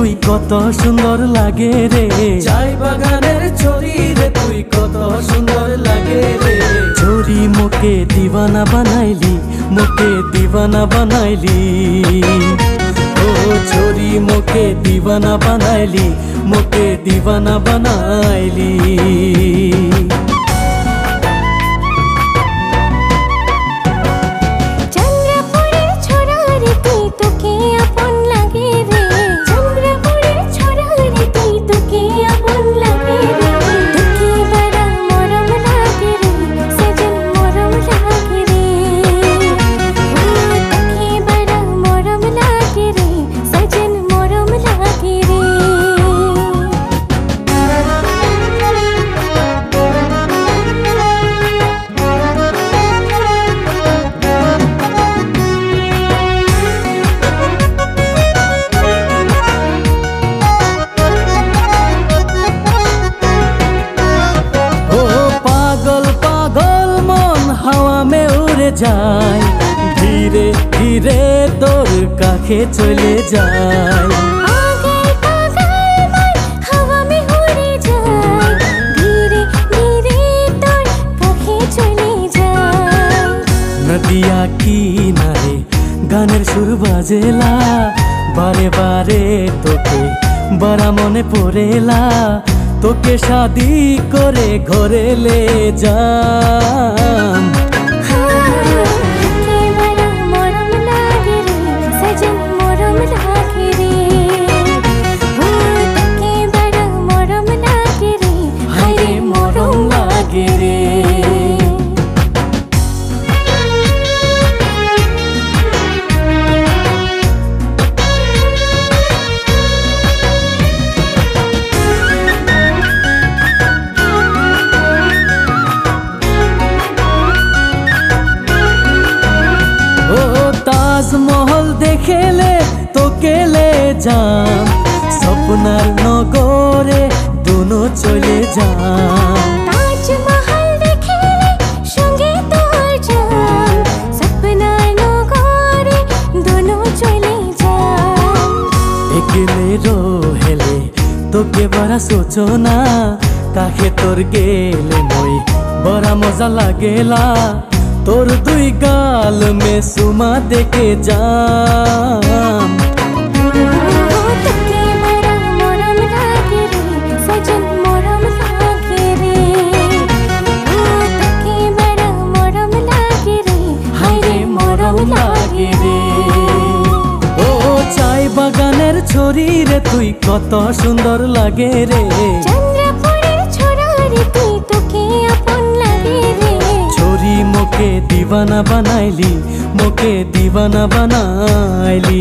তুই কত সুন্দর লাগে রে, চাই বাগানের ছড়ি রে তুই কত সুন্দর লাগে রে। ছড়ি মোকে দিওয়ানা বানাইলি, মোকে দিওয়ানা বানাইলি, ও ছড়ি মোকে দিওয়ানা বানাইলি, মোকে দিওয়ানা বানাইলি। যায় ধীরে ধীরে তোর কাছে চলে যায়, হাওয়া মে উড়ে যায়, ধীরে ধীরে তোর কাছে চলে যায়। নদিয়া কিনারে গানের সুর বাজেলা, বারে বারে তোকে বড়া মনে পড়েলা, তোকে শাদি করে ঘরে লে যাম। তাজমহল দেখেলে তোকে লে যাম, স্বপ্নার নগরে দুনো চলে যাম। তাজমহল দেখেলে সঙ্গে তোর যাম, স্বপ্নার নগরে দুনো চলে যাম। একলে রহেলে তোকে বড়া সোচো না, কাছে তোর গেলে মই বড়া মজা লাগেলা, তোর দুই গাল মে সুমা দেখে যাম। তোকে বড়া মরম লাগে রে সজন, মরম লাগে রে, তোকে বড়া মরম লাগে রে, হায়রে মরম লাগে রে। ও চাই বাগানের ছড়ি রে তুই কত সুন্দর লাগে রে, চন্দ্রপুরের ছোড়া রে তুই তোকে আপন লাগে রে। ছড়ি মোকে দিওয়ানা বানাইলি, মোকে দিওয়ানা বানাইলি।